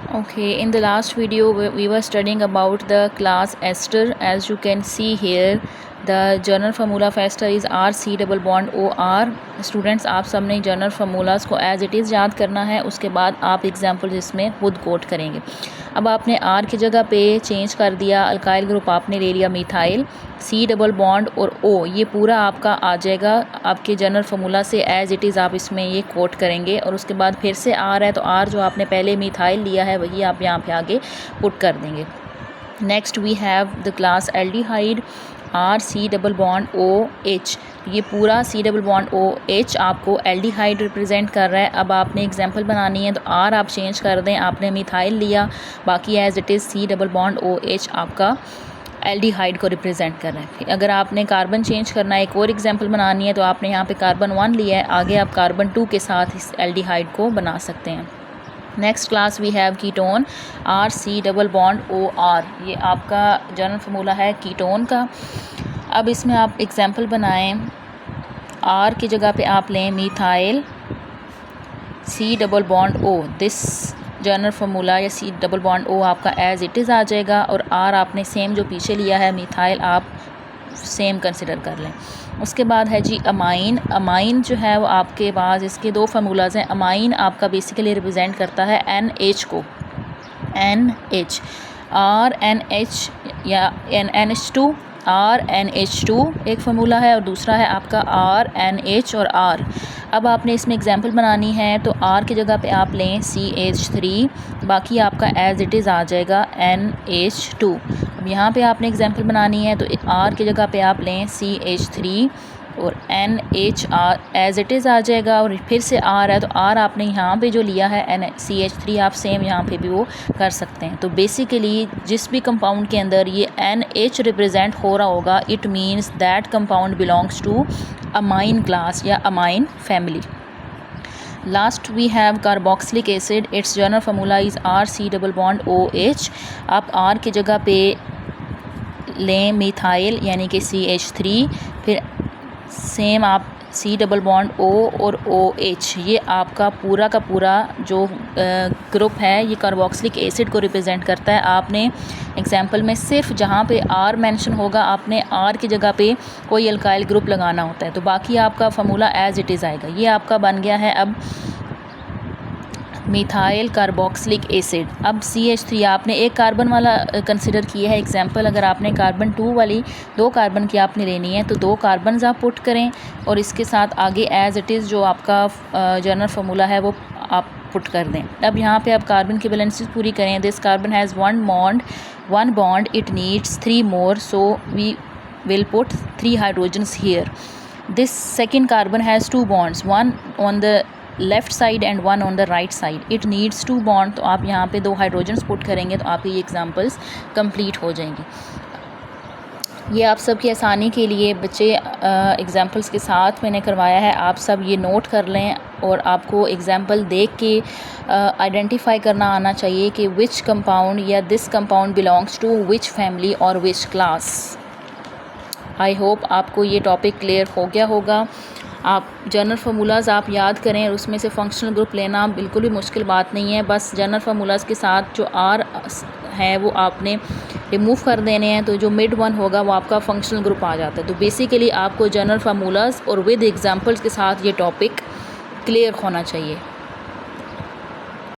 Okay, in the last video we were studying about the class ester. As you can see here, the general formula for ester is RC double bond OR. Students, आप सब ने general formulas को as it is याद करना है, उसके बाद आप एग्जाम्पल इसमें खुद कोट करेंगे। अब आपने आर की जगह पे चेंज कर दिया, अल्काइल ग्रुप आपने ले लिया मिथाइल, सी डबल बॉन्ड और ओ, ये पूरा आपका आ जाएगा आपके जनरल फार्मूला से एज इट इज़ आप इसमें ये कोट करेंगे। और उसके बाद फिर से आर है तो आर जो आपने पहले मिथाइल लिया है वही आप यहाँ पे आगे पुट कर देंगे। Next we have the class aldehyde, R C double bond O H, ये पूरा C double bond O H आपको एल्डिहाइड रिप्रेजेंट कर रहा है। अब आपने एग्जांपल बनानी है तो आर आप चेंज कर दें, आपने मिथाइल लिया, बाकी as it is C double bond O H आपका एल्डिहाइड को रिप्रेजेंट कर रहे हैं। अगर आपने कार्बन चेंज करना है, एक और एग्जांपल बनानी है, तो आपने यहाँ पे कार्बन 1 लिया है, आगे आप कार्बन 2 के साथ इस एल्डिहाइड को बना सकते हैं। Next class we have ketone, R C double bond O R, ये आपका जनरल फार्मूला है कीटोन का। अब इसमें आप एग्जांपल बनाएं, आर की जगह पे आप लें methyl, C double bond O, this general formula या सी डबल बॉन्ड ओ आपका एज इट इज़ आ जाएगा। और आर आपने सेम जो पीछे लिया है मिथाइल आप सेम कंसिडर कर लें। उसके बाद है जी अमाइन। अमाइन जो है वो आपके पास इसके दो फार्मूलाज हैं। अमाइन आपका बेसिकली रिप्रेजेंट करता है NH को, NH, RNH या NH2, RNH2 एक फार्मूला है और दूसरा है आपका RNH और R। अब आपने इसमें एग्जांपल बनानी है तो R की जगह पे आप लें CH3, बाकी आपका एज इट इज़ आ जाएगा NH2। अब यहाँ पे आपने एग्जांपल बनानी है तो R की जगह पे आप लें CH3 और NHR एज इट इज़ आ जाएगा। और फिर से R है तो R आपने यहाँ पे जो लिया है CH3 आप सेम यहाँ पे भी वो कर सकते हैं। तो बेसिकली जिस भी कंपाउंड के अंदर ये NH रिप्रेजेंट हो रहा होगा, it means that compound belongs to amine class या amine family. Last we have carboxylic acid, its general formula is RC double bond OH। आप R की जगह पे लें मिथाइल यानी कि CH3, फिर सेम आप सी डबल बॉन्ड O और OH, ये आपका पूरा का पूरा जो ग्रुप है ये कार्बोक्सिलिक एसिड को रिप्रेजेंट करता है। आपने एग्जांपल में सिर्फ जहाँ पे R मेंशन होगा आपने R की जगह पे कोई अल्काइल ग्रुप लगाना होता है, तो बाकी आपका फार्मूला एज इट इज़ आएगा। ये आपका बन गया है अब मिथाइल कार्बोक्सिलिक एसिड। अब CH3 आपने एक कार्बन वाला कंसिडर किया है एग्जांपल, अगर आपने कार्बन 2 वाली 2 कार्बन की आपने लेनी है तो 2 कार्बन आप पुट करें और इसके साथ आगे एज इट इज़ जो आपका जनरल फार्मूला है वो आप पुट कर दें। अब यहाँ पे आप कार्बन की बैलेंसेस पूरी करें। This carbon has one bond, it needs 3 more, so we will put 3 hydrogens here. This second carbon has 2 bonds, one on the left side and one on the right side, it needs 2 bond, तो आप यहाँ पे 2 hydrogens put करेंगे तो आपकी ये examples complete हो जाएंगी। ये आप सब की आसानी के लिए बच्चे एग्जांपल्स के साथ मैंने करवाया है, आप सब ये नोट कर लें और आपको एग्जांपल देख के आइडेंटिफाई करना आना चाहिए कि विच कंपाउंड या this compound belongs to which family और विच क्लास। आई होप आपको ये टॉपिक क्लियर हो गया होगा। आप जनरल फार्मूलाज आप याद करें और उसमें से फंक्शनल ग्रुप लेना बिल्कुल भी मुश्किल बात नहीं है। बस जनरल फार्मूलाज के साथ जो आर है वो आपने रिमूव कर देने हैं, तो जो मिड वन होगा वो आपका फंक्शनल ग्रुप आ जाता है। तो बेसिकली आपको जनरल फार्मूलाज और विद एग्जांपल्स के साथ ये टॉपिक क्लियर होना चाहिए।